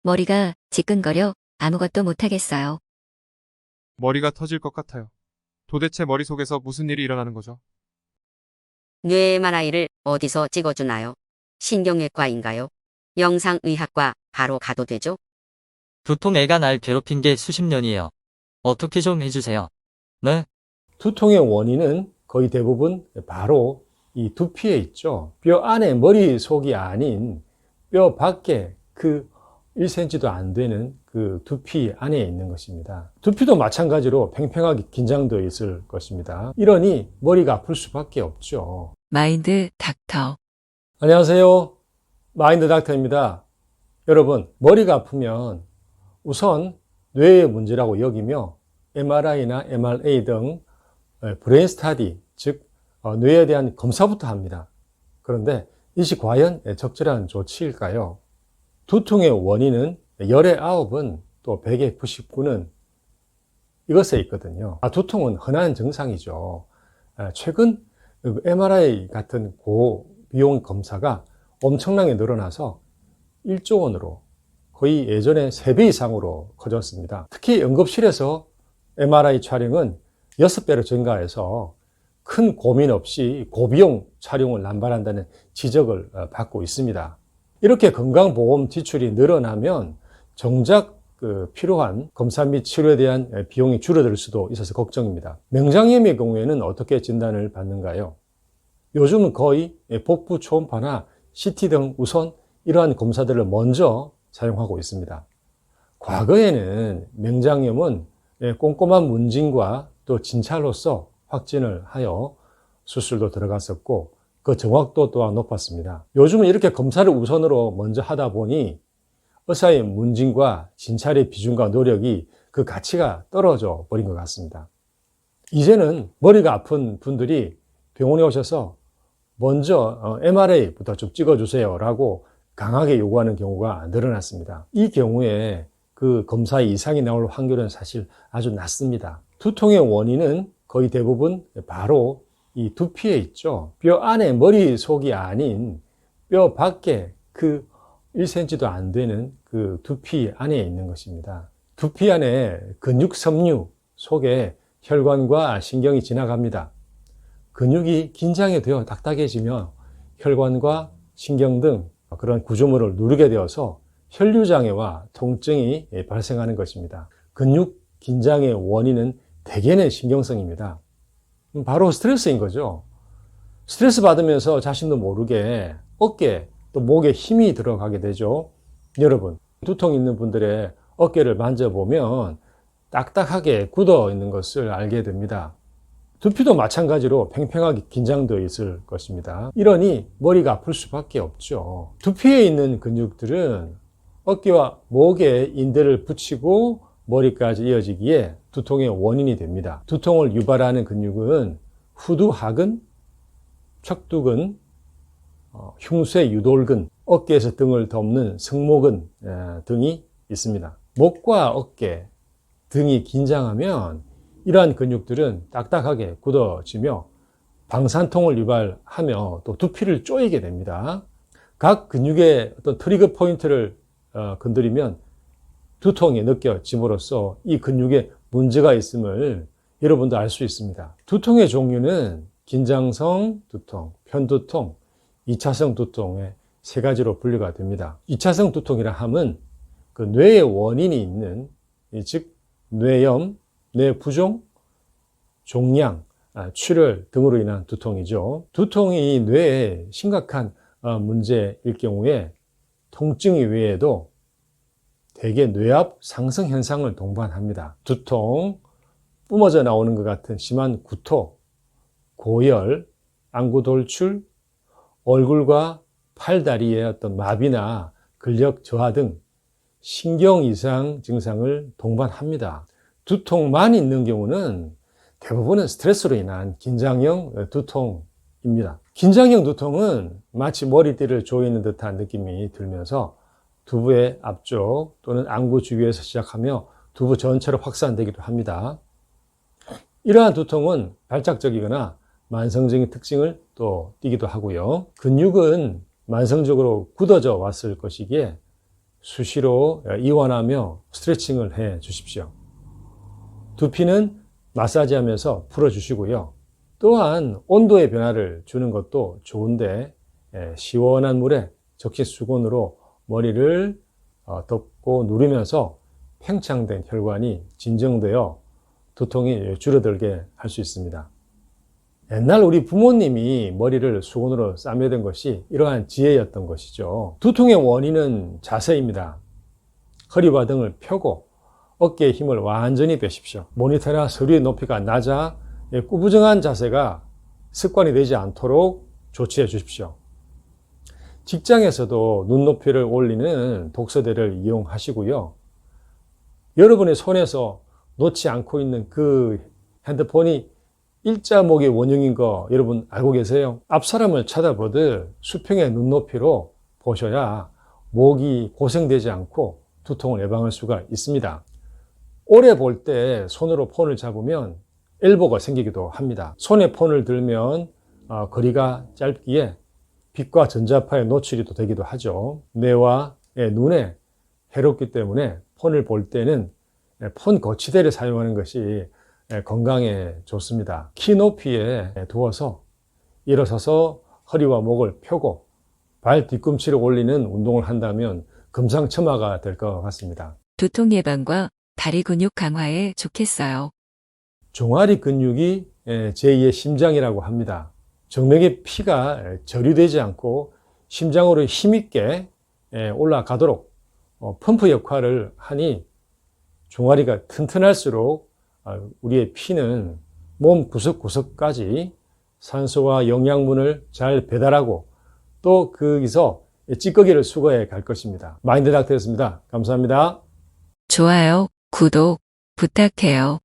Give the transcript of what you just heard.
머리가 지끈거려 아무것도 못하겠어요. 머리가 터질 것 같아요. 도대체 머릿속에서 무슨 일이 일어나는 거죠? 뇌 MRI를 어디서 찍어주나요? 신경외과인가요? 영상의학과 바로 가도 되죠? 두통 애가 날 괴롭힌 게 수십 년이에요. 어떻게 좀 해주세요. 네? 두통의 원인은 거의 대부분 바로 이 두피에 있죠. 뼈 안에 머리속이 아닌 뼈 밖에 그 1cm도 안 되는 그 두피 안에 있는 것입니다. 두피도 마찬가지로 팽팽하게 긴장되어 있을 것입니다. 이러니 머리가 아플 수밖에 없죠. 마인드 닥터. 안녕하세요. 마인드 닥터입니다. 여러분, 머리가 아프면 우선 뇌의 문제라고 여기며 MRI나 MRA 등 브레인 스타디, 즉 뇌에 대한 검사부터 합니다. 그런데 이것이 과연 적절한 조치일까요? 두통의 원인은 열의 9은 또 100의 99는 이것에 있거든요. 두통은 흔한 증상이죠. 최근 MRI 같은 고비용 검사가 엄청나게 늘어나서 1조 원으로 거의 예전에 3배 이상으로 커졌습니다. 특히 응급실에서 MRI 촬영은 6배로 증가해서 큰 고민 없이 고비용 촬영을 남발한다는 지적을 받고 있습니다. 이렇게 건강보험 지출이 늘어나면 정작 필요한 검사 및 치료에 대한 비용이 줄어들 수도 있어서 걱정입니다. 명장염의 경우에는 어떻게 진단을 받는가요? 요즘은 거의 복부 초음파나 CT 등 우선 이러한 검사들을 먼저 사용하고 있습니다. 과거에는 명장염은 꼼꼼한 문진과 또 진찰로서 확진을 하여 수술도 들어갔었고 그 정확도 또한 높았습니다. 요즘은 이렇게 검사를 우선으로 먼저 하다 보니 의사의 문진과 진찰의 비중과 노력이 그 가치가 떨어져 버린 것 같습니다. 이제는 머리가 아픈 분들이 병원에 오셔서 먼저 MRA부터 좀 찍어주세요 라고 강하게 요구하는 경우가 늘어났습니다. 이 경우에 그 검사에 이상이 나올 확률은 사실 아주 낮습니다. 두통의 원인은 거의 대부분 바로 이 두피에 있죠. 뼈 안에 머리속이 아닌 뼈 밖에 그 1cm도 안 되는 그 두피 안에 있는 것입니다. 두피 안에 근육 섬유 속에 혈관과 신경이 지나갑니다. 근육이 긴장이 되어 딱딱해지며 혈관과 신경 등 그런 구조물을 누르게 되어서 혈류장애와 통증이 발생하는 것입니다. 근육 긴장의 원인은 대개는 신경성입니다. 바로 스트레스인 거죠. 스트레스 받으면서 자신도 모르게 어깨 또 목에 힘이 들어가게 되죠. 여러분, 두통 있는 분들의 어깨를 만져보면 딱딱하게 굳어 있는 것을 알게 됩니다. 두피도 마찬가지로 팽팽하게 긴장되어 있을 것입니다. 이러니 머리가 아플 수밖에 없죠. 두피에 있는 근육들은 어깨와 목에 인대를 붙이고 머리까지 이어지기에 두통의 원인이 됩니다. 두통을 유발하는 근육은 후두하근, 척두근, 흉쇄 유돌근, 어깨에서 등을 덮는 승모근 등이 있습니다. 목과 어깨 등이 긴장하면 이러한 근육들은 딱딱하게 굳어지며 방산통을 유발하며 또 두피를 쪼이게 됩니다. 각 근육의 어떤 트리거 포인트를 건드리면 두통이 느껴짐으로써 이 근육에 문제가 있음을 여러분도 알 수 있습니다. 두통의 종류는 긴장성 두통, 편두통, 2차성 두통의 세 가지로 분류가 됩니다. 2차성 두통이라 함은 그 뇌의 원인이 있는, 즉 뇌염, 뇌부종, 종양, 출혈 등으로 인한 두통이죠. 두통이 뇌에 심각한 문제일 경우에 통증 이외에도 대개 뇌압 상승 현상을 동반합니다. 두통, 뿜어져 나오는 것 같은 심한 구토, 고열, 안구 돌출, 얼굴과 팔다리의 어떤 마비나 근력 저하 등 신경 이상 증상을 동반합니다. 두통만 있는 경우는 대부분은 스트레스로 인한 긴장형 두통입니다. 긴장형 두통은 마치 머리띠를 조이는 듯한 느낌이 들면서 두부의 앞쪽 또는 안구 주위에서 시작하며 두부 전체로 확산되기도 합니다. 이러한 두통은 발작적이거나 만성적인 특징을 또 띠기도 하고요. 근육은 만성적으로 굳어져 왔을 것이기에 수시로 이완하며 스트레칭을 해 주십시오. 두피는 마사지하면서 풀어주시고요. 또한 온도의 변화를 주는 것도 좋은데 시원한 물에 적시 수건으로 머리를 덮고 누르면서 팽창된 혈관이 진정되어 두통이 줄어들게 할 수 있습니다. 옛날 우리 부모님이 머리를 수건으로 싸매던 것이 이러한 지혜였던 것이죠. 두통의 원인은 자세입니다. 허리와 등을 펴고 어깨에 힘을 완전히 빼십시오. 모니터나 서류의 높이가 낮아 꾸부정한 자세가 습관이 되지 않도록 조치해 주십시오. 직장에서도 눈높이를 올리는 독서대를 이용하시고요. 여러분의 손에서 놓지 않고 있는 그 핸드폰이 일자목의 원흉인 거 여러분 알고 계세요? 앞사람을 쳐다보듯 수평의 눈높이로 보셔야 목이 고생되지 않고 두통을 예방할 수가 있습니다. 오래 볼 때 손으로 폰을 잡으면 엘보가 생기기도 합니다. 손에 폰을 들면 거리가 짧기에 빛과 전자파에 노출이 또 되기도 하죠. 뇌와 눈에 해롭기 때문에 폰을 볼 때는 폰 거치대를 사용하는 것이 건강에 좋습니다. 키 높이에 두어서 일어서서 허리와 목을 펴고 발 뒤꿈치를 올리는 운동을 한다면 금상첨화가 될 것 같습니다. 두통 예방과 다리 근육 강화에 좋겠어요. 종아리 근육이 제2의 심장이라고 합니다. 정맥의 피가 저류되지 않고 심장으로 힘있게 올라가도록 펌프 역할을 하니 종아리가 튼튼할수록 우리의 피는 몸 구석구석까지 산소와 영양분을 잘 배달하고 또 거기서 찌꺼기를 수거해 갈 것입니다. 마인드 닥터였습니다. 감사합니다. 좋아요, 구독 부탁해요.